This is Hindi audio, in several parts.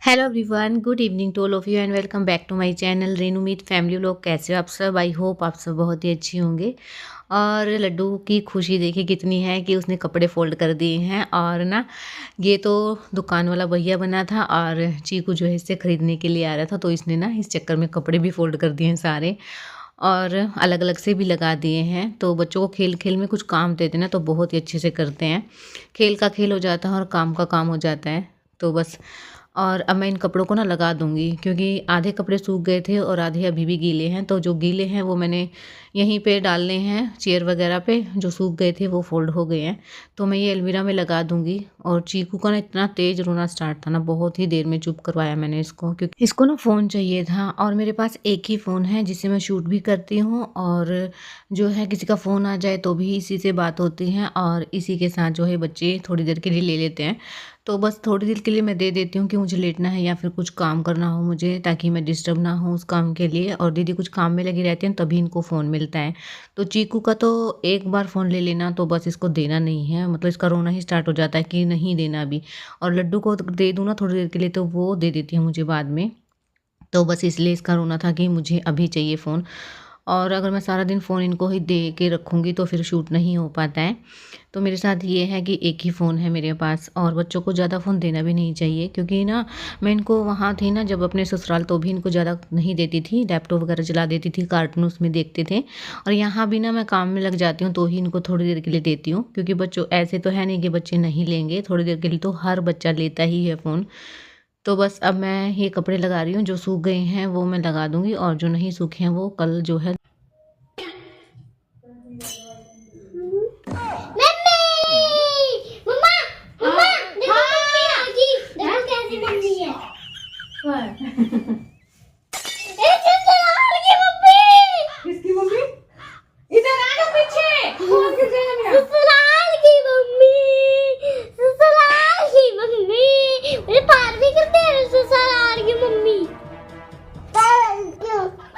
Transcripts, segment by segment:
Hello everyone, good evening to all of you and welcome back to my channel Renu Meet family लोग। कैसे हो आप सब? आई होप आप सब बहुत ही अच्छी होंगे। और लड्डू की खुशी देखिए कितनी है कि उसने कपड़े फोल्ड कर दिए हैं। और ना ये तो दुकान वाला भैया बना था और चीकू जो है इससे ख़रीदने के लिए आ रहा था, तो इसने ना इस चक्कर में कपड़े भी फोल्ड कर दिए हैं सारे और अलग अलग से भी लगा दिए हैं। तो बच्चों को खेल खेल में कुछ काम देते ना तो बहुत ही अच्छे से करते हैं। खेल का खेल हो जाता है और काम का काम हो जाता है। तो बस और अब मैं इन कपड़ों को ना लगा दूँगी क्योंकि आधे कपड़े सूख गए थे और आधे अभी भी गीले हैं। तो जो गीले हैं वो मैंने यहीं पे डालने हैं चेयर वगैरह पे, जो सूख गए थे वो फ़ोल्ड हो गए हैं। तो मैं ये अलमीरा में लगा दूँगी। और चीकू का ना इतना तेज़ रोना स्टार्ट था ना, बहुत ही देर में चुप करवाया मैंने इसको क्योंकि इसको ना फ़ोन चाहिए था। और मेरे पास एक ही फ़ोन है जिससे मैं शूट भी करती हूँ और जो है किसी का फ़ोन आ जाए तो भी इसी से बात होती है और इसी के साथ जो है बच्चे थोड़ी देर के लिए ले लेते हैं। तो बस थोड़ी देर के लिए मैं दे देती हूँ कि मुझे लेटना है या फिर कुछ काम करना हो मुझे, ताकि मैं डिस्टर्ब ना हूँ उस काम के लिए। और दीदी कुछ काम में लगी रहती हैं तभी इनको फ़ोन मिलता है। तो चीकू का तो एक बार फ़ोन ले लेना तो बस इसको देना नहीं है, मतलब इसका रोना ही स्टार्ट हो जाता है कि नहीं देना अभी। और लड्डू को दे दूँ ना थोड़ी देर के लिए तो वो दे देती है मुझे बाद में। तो बस इसलिए इसका रोना था कि मुझे अभी चाहिए फ़ोन। और अगर मैं सारा दिन फ़ोन इनको ही दे के रखूँगी तो फिर शूट नहीं हो पाता है। तो मेरे साथ ये है कि एक ही फ़ोन है मेरे पास और बच्चों को ज़्यादा फ़ोन देना भी नहीं चाहिए क्योंकि ना मैं इनको वहाँ थी ना जब अपने ससुराल, तो भी इनको ज़्यादा नहीं देती थी, लैपटॉप वगैरह चला देती थी, कार्टून उसमें देखते थे। और यहाँ भी ना मैं काम में लग जाती हूँ तो ही इनको थोड़ी देर के लिए देती हूँ क्योंकि बच्चों ऐसे तो है नहीं कि बच्चे नहीं लेंगे, थोड़ी देर के लिए तो हर बच्चा लेता ही है फ़ोन। तो बस अब मैं ये कपड़े लगा रही हूँ, जो सूख गए हैं वो मैं लगा दूँगी और जो नहीं सूखे हैं वो कल जो है। किसकी मम्मी? इधर आ जाओ पीछे। कौन गिर जाएगा मेरा? ससुराल की मम्मी, ससुराल की मम्मी, मुझे पार भी करते हैं ससुराल की मम्मी।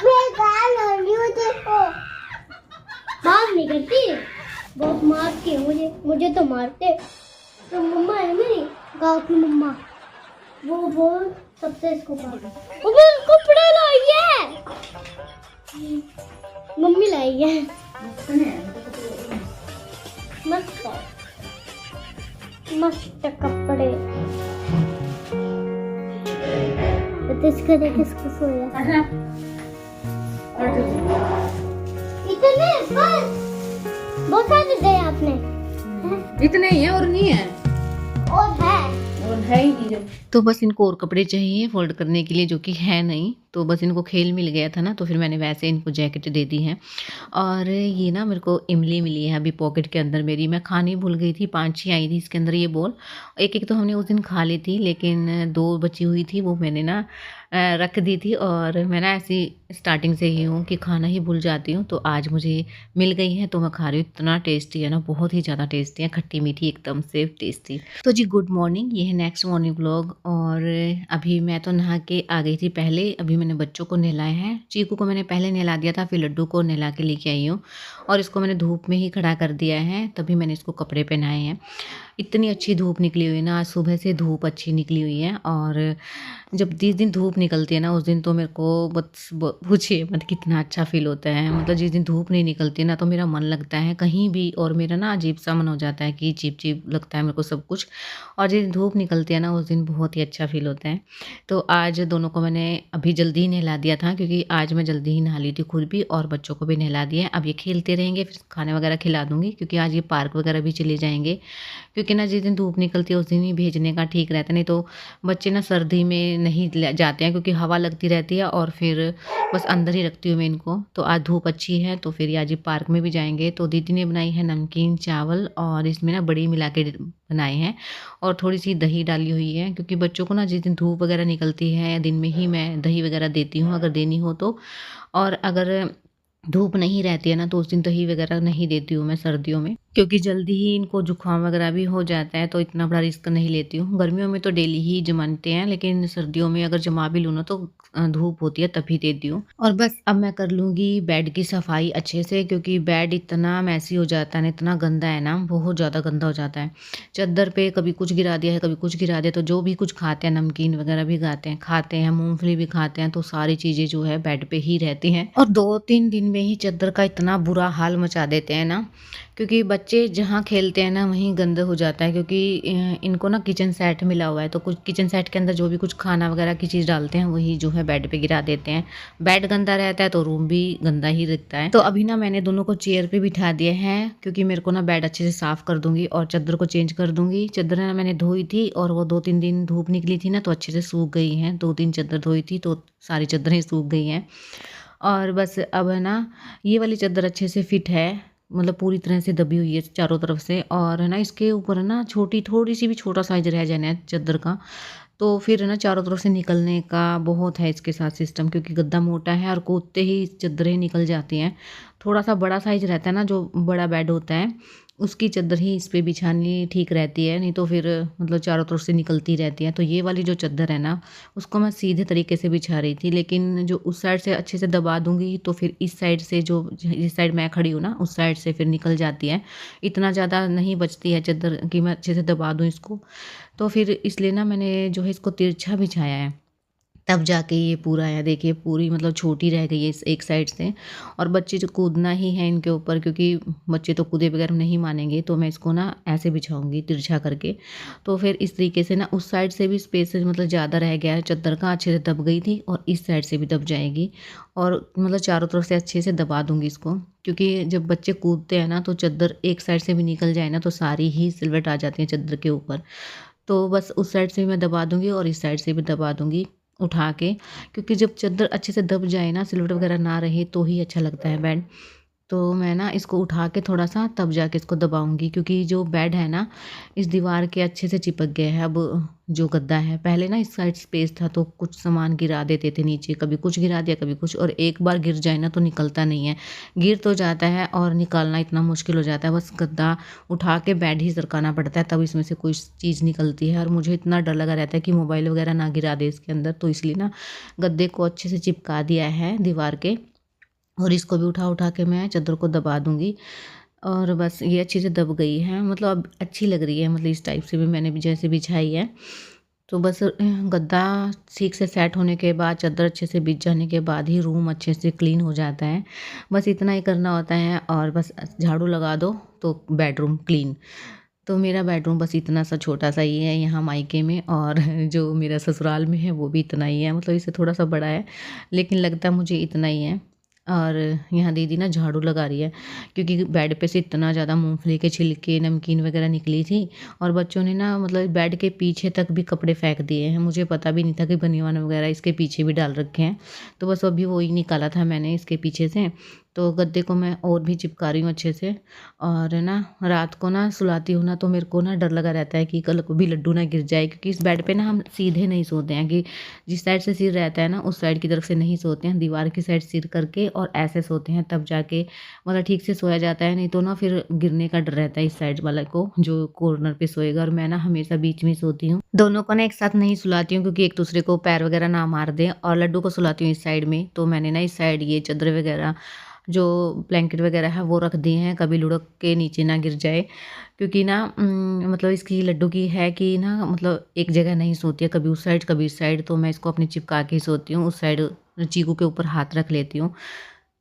मैं गाल हो रही हूँ, देखो। बात नहीं करती, बहुत मारती है मुझे तो मारते। तो मम्मा है मेरी गाँव की मम्मा, वो सबसे इसको मारती। वो मेरे कपड़े लाई है, मम्मी लाई है। मस्त मस्त कपड़े। इसका देख किसको सोया इतने बस बहुत सारे दे आपने। इतने ही है और नहीं है और है ही नहीं। तो बस इनको और कपड़े चाहिए फोल्ड करने के लिए जो कि है नहीं, तो बस इनको खेल मिल गया था ना तो फिर मैंने वैसे इनको जैकेट दे दी है। और ये ना मेरे को इमली मिली है अभी पॉकेट के अंदर मेरी, मैं खानी भूल गई थी, 5-6 आई थी इसके अंदर ये बॉल। एक एक तो हमने उस दिन खा ली थी लेकिन 2 बची हुई थी वो मैंने ना रख दी थी। और मैं ना ऐसी स्टार्टिंग से ही हूँ कि खाना ही भूल जाती हूँ, तो आज मुझे मिल गई है तो मैं खा रही हूँ। इतना टेस्टी है ना, बहुत ही ज़्यादा टेस्टी है, खट्टी मीठी एकदम से टेस्टी। तो जी गुड मॉर्निंग, ये है नेक्स्ट मॉर्निंग व्लॉग। और अभी मैं तो नहा के आ गई थी पहले, अभी मैंने बच्चों को नहलाया है। चीकू को मैंने पहले नहला दिया था, फिर लड्डू को नहला के लेके आई हूँ और इसको मैंने धूप में ही खड़ा कर दिया है, तभी मैंने इसको कपड़े पहनाए हैं। इतनी अच्छी धूप निकली हुई है ना, आज सुबह से धूप अच्छी निकली हुई है। और जब जिस दिन धूप निकलती है ना उस दिन तो मेरे को बस पूछिए मत कितना अच्छा फील होता है। मतलब जिस दिन धूप नहीं निकलती ना तो मेरा मन लगता है कहीं भी, और मेरा ना अजीब सा मन हो जाता है कि चिप चिप लगता है मेरे को सब कुछ। और जिस दिन धूप निकलती है ना उस दिन बहुत ही अच्छा फील होता है। तो आज दोनों को मैंने अभी जल्दी ही नहला दिया था क्योंकि आज मैं जल्दी ही नहा ली थी खुद भी, और बच्चों को भी नहला दिया है। अब ये खेलते रहेंगे, फिर खाने वगैरह खिला दूंगी क्योंकि आज ये पार्क वगैरह भी चले जाएंगे। क्योंकि ना जिस दिन धूप निकलती है उस दिन ही भेजने का ठीक रहता है, नहीं तो बच्चे ना सर्दी में नहीं जाते हैं क्योंकि हवा लगती रहती है और फिर बस अंदर ही रखती हूँ मैं इनको। तो आज धूप अच्छी है तो फिर आज ये पार्क में भी जाएंगे। तो दीदी ने बनाई है नमकीन चावल और इसमें ना बड़ी मिला के बनाए हैं और थोड़ी सी दही डाली हुई है क्योंकि बच्चों को ना जिस दिन धूप वगैरह निकलती है या दिन में ही मैं दही वगैरह देती हूँ अगर देनी हो तो। और अगर धूप नहीं रहती है ना तो उस दिन दही वगैरह नहीं देती हूँ मैं सर्दियों में। क्योंकि जल्दी ही इनको जुकाम वगैरह भी हो जाता है, तो इतना बड़ा रिस्क नहीं लेती हूँ। गर्मियों में तो डेली ही जमाते हैं, लेकिन सर्दियों में अगर जमा भी लूँ ना तो धूप होती है तभी देती हूँ। और बस अब मैं कर लूँगी बेड की सफाई अच्छे से, क्योंकि बेड इतना मैसी हो जाता है ना, इतना गंदा है ना, बहुत ज़्यादा गंदा हो जाता है। चद्दर पे कभी कुछ गिरा दिया है, कभी कुछ गिरा दिया, तो जो भी कुछ खाते हैं, नमकीन वगैरह भी खाते हैं, मूँगफली भी खाते हैं, तो सारी चीज़ें जो है बेड पे ही रहती हैं। और 2-3 दिन में ही चद्दर का इतना बुरा हाल मचा देते हैं ना, क्योंकि बच्चे जहाँ खेलते हैं ना वहीं गंदा हो जाता है, क्योंकि इनको ना किचन सेट मिला हुआ है, तो कुछ किचन सेट के अंदर जो भी कुछ खाना वगैरह की चीज़ डालते हैं वही जो है बेड पे गिरा देते हैं। बेड गंदा रहता है तो रूम भी गंदा ही दिखता है। तो अभी ना मैंने दोनों को चेयर पे बिठा दिए हैं, क्योंकि मेरे को ना बेड अच्छे से साफ़ कर दूँगी और चद्दर को चेंज कर दूँगी। चद्दर ना मैंने धोई थी और वो 2-3 दिन धूप निकली थी ना, तो अच्छे से सूख गई हैं। 2-3 चद्दर धोई थी तो सारी चद्दरें सूख गई हैं। और बस अब है ना, ये वाली चद्दर अच्छे से फिट है, मतलब पूरी तरह से दबी हुई है चारों तरफ से। और है ना, इसके ऊपर है ना छोटी थोड़ी सी भी छोटा साइज रह जाना है चद्दर का, तो फिर है ना चारों तरफ से निकलने का बहुत है इसके साथ सिस्टम, क्योंकि गद्दा मोटा है और कूदते ही चद्दरें निकल जाती हैं। थोड़ा सा बड़ा साइज रहता है ना, जो बड़ा बेड होता है उसकी चद्दर ही इस पे बिछानी ठीक रहती है, नहीं तो फिर मतलब चारों तरफ से निकलती रहती है। तो ये वाली जो चद्दर है ना, उसको मैं सीधे तरीके से बिछा रही थी, लेकिन जो उस साइड से अच्छे से दबा दूँगी तो फिर इस साइड से, जो जिस साइड मैं खड़ी हूँ ना उस साइड से फिर निकल जाती है। इतना ज़्यादा नहीं बचती है चद्दर कि मैं अच्छे से दबा दूँ इसको। तो फिर इसलिए ना मैंने जो है इसको तिरछा बिछाया है, तब जाके ये पूरा है। देखिए पूरी मतलब छोटी रह गई है इस एक साइड से। और बच्चे जो कूदना ही है इनके ऊपर, क्योंकि बच्चे तो कूदे बगैर नहीं मानेंगे, तो मैं इसको ना ऐसे बिछाऊंगी तिरछा करके। तो फिर इस तरीके से ना उस साइड से भी स्पेस मतलब ज़्यादा रह गया है चद्दर का, अच्छे से दब गई थी, और इस साइड से भी दब जाएगी। और मतलब चारों तरफ से अच्छे से दबा दूंगी इसको, क्योंकि जब बच्चे कूदते हैं ना तो चद्दर एक साइड से भी निकल जाए ना तो सारी ही सिलवट आ जाती है चद्दर के ऊपर। तो बस उस साइड से भी मैं दबा दूँगी और इस साइड से भी दबा दूँगी उठा के, क्योंकि जब चद्दर अच्छे से दब जाए ना, सिलवट वगैरह ना रहे, तो ही अच्छा लगता है बेड। तो मैं ना इसको उठा के थोड़ा-सा तब जाके इसको दबाऊँगी, क्योंकि जो बेड है ना इस दीवार के अच्छे से चिपक गया है अब जो गद्दा है। पहले ना इस साइड स्पेस था तो कुछ सामान गिरा देते थे नीचे, कभी कुछ गिरा दिया, कभी कुछ, और एक बार गिर जाए ना तो निकलता नहीं है। गिर तो जाता है और निकालना इतना मुश्किल हो जाता है, बस गद्दा उठा के बेड ही सरकाना पड़ता है, तब इसमें से कोई चीज़ निकलती है। और मुझे इतना डर लगा रहता है कि मोबाइल वगैरह ना गिरा दे इसके अंदर, तो इसलिए ना गद्दे को अच्छे से चिपका दिया है दीवार के, और इसको भी उठा के मैं चद्दर को दबा दूँगी। और बस ये अच्छे से दब गई है, मतलब अब अच्छी लग रही है, मतलब इस टाइप से भी मैंने भी जैसे बिछाई है। तो बस गद्दा ठीक से सेट होने के बाद, चद्दर अच्छे से बिछ जाने के बाद ही रूम अच्छे से क्लीन हो जाता है। बस इतना ही करना होता है, और बस झाड़ू लगा दो तो बेडरूम क्लीन। तो मेरा बेडरूम बस इतना सा छोटा सा ही है यहाँ मायके में, और जो मेरा ससुराल में है वो भी इतना ही है, मतलब इससे थोड़ा सा बड़ा है, लेकिन लगता मुझे इतना ही है। और यहाँ दीदी ना झाड़ू लगा रही है, क्योंकि बेड पे से इतना ज़्यादा मूंगफली के छिलके, नमकीन वगैरह निकली थी, और बच्चों ने ना मतलब बेड के पीछे तक भी कपड़े फेंक दिए हैं। मुझे पता भी नहीं था कि बनियान वगैरह इसके पीछे भी डाल रखे हैं, तो बस अभी वही निकाला था मैंने इसके पीछे से। तो गद्दे को मैं और भी चिपका रही हूँ अच्छे से। और ना रात को ना सुलाती हूँ ना, तो मेरे को ना डर लगा रहता है कि कल को भी लड्डू ना गिर जाए, क्योंकि इस बेड पे ना हम सीधे नहीं सोते हैं, कि जिस साइड से सिर रहता है ना उस साइड की तरफ से नहीं सोते हैं, दीवार की साइड सिर करके और ऐसे सोते हैं, तब जाके मतलब ठीक से सोया जाता है। नहीं तो ना फिर गिरने का डर रहता है इस साइड वाला को, जो कॉर्नर पे सोएगा। और मैं ना हमेशा बीच में सोती हूँ, दोनों को ना एक साथ नहीं सुलाती हूँ, क्योंकि एक दूसरे को पैर वगैरह ना मार दें। और लड्डू को सुलाती हूँ इस साइड में, तो मैंने ना इस साइड ये चादर वगैरह जो ब्लैंकेट वगैरह है वो रख दिए हैं, कभी लुढ़क के नीचे ना गिर जाए। क्योंकि ना मतलब इसकी लड्डू की है कि ना मतलब एक जगह नहीं सोती है, कभी उस साइड कभी इस साइड, तो मैं इसको अपनी चिपका के ही सोती हूँ। उस साइड चीकू के ऊपर हाथ रख लेती हूँ।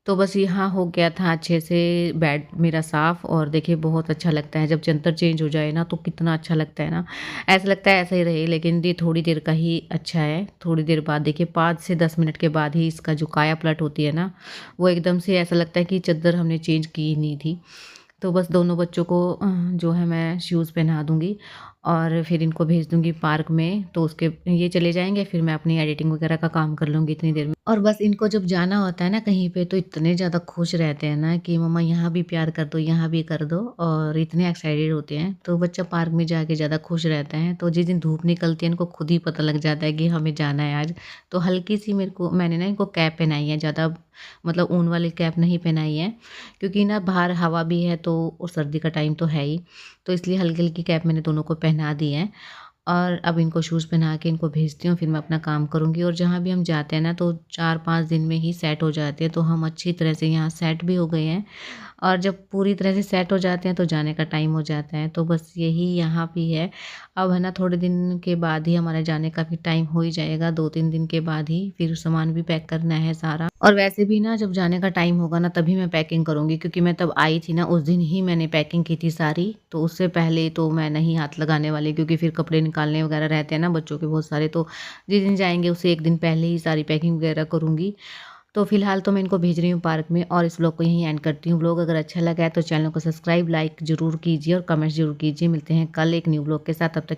तो बस यहाँ हो गया था अच्छे से बेड मेरा साफ़। और देखिए बहुत अच्छा लगता है जब चादर चेंज हो जाए ना, तो कितना अच्छा लगता है ना, ऐसा लगता है ऐसा ही रहे। लेकिन ये थोड़ी देर का ही अच्छा है, थोड़ी देर बाद देखिए 5 से 10 मिनट के बाद ही इसका जो काया पलट होती है ना, वो एकदम से ऐसा लगता है कि चादर हमने चेंज की ही नहीं थी। तो बस दोनों बच्चों को जो है मैं शूज़ पहना दूँगी और फिर इनको भेज दूँगी पार्क में, तो उसके ये चले जाएँगे, फिर मैं अपनी एडिटिंग वगैरह का काम कर लूँगी इतनी देर में। और बस इनको जब जाना होता है ना कहीं पे तो इतने ज़्यादा खुश रहते हैं ना कि मम्मा यहाँ भी प्यार कर दो, यहाँ भी कर दो और इतने एक्साइटेड होते हैं। तो बच्चा पार्क में जाके ज़्यादा खुश रहता है। तो जिस दिन धूप निकलती है इनको खुद ही पता लग जाता है कि हमें जाना है आज। तो हल्की-सी मैंने ना इनको कैप पहनाई है, ज़्यादा मतलब ऊन वाली कैप नहीं पहनाई है क्योंकि ना बाहर हवा भी है तो और सर्दी का टाइम तो है ही। तो इसलिए हल्की-हल्की कैप मैंने दोनों को पहना दी है। और अब इनको शूज़ पहना के इनको भेजती हूँ, फिर मैं अपना काम करूँगी और जहाँ भी हम जाते हैं ना तो 4-5 दिन में ही सेट हो जाते हैं, तो हम अच्छी तरह से यहाँ सेट भी हो गए हैं। और जब पूरी तरह से सेट हो जाते हैं तो जाने का टाइम हो जाता है, तो बस यही यहाँ भी है। अब है ना थोड़े दिन के बाद ही हमारा जाने का भी टाइम हो ही जाएगा, 2-3 दिन के बाद ही, फिर सामान भी पैक करना है सारा। और वैसे भी ना जब जाने का टाइम होगा ना तभी मैं पैकिंग करूँगी क्योंकि मैं तब आई थी ना उस दिन ही मैंने पैकिंग की थी सारी, तो उससे पहले तो मैं नहीं हाथ लगाने वाली क्योंकि फिर कपड़े निकालने वगैरह रहते हैं ना बच्चों के बहुत सारे, तो जिस दिन जाएँगे उससे 1 दिन पहले ही सारी पैकिंग वगैरह करूँगी। तो फिलहाल तो मैं इनको भेज रही हूँ पार्क में और इस व्लॉग को यहीं एंड करती हूँ। व्लॉग अगर अच्छा लगा है तो चैनल को सब्सक्राइब, लाइक ज़रूर कीजिए और कमेंट्स ज़रूर कीजिए। मिलते हैं कल एक न्यू व्लॉग के साथ, तब तक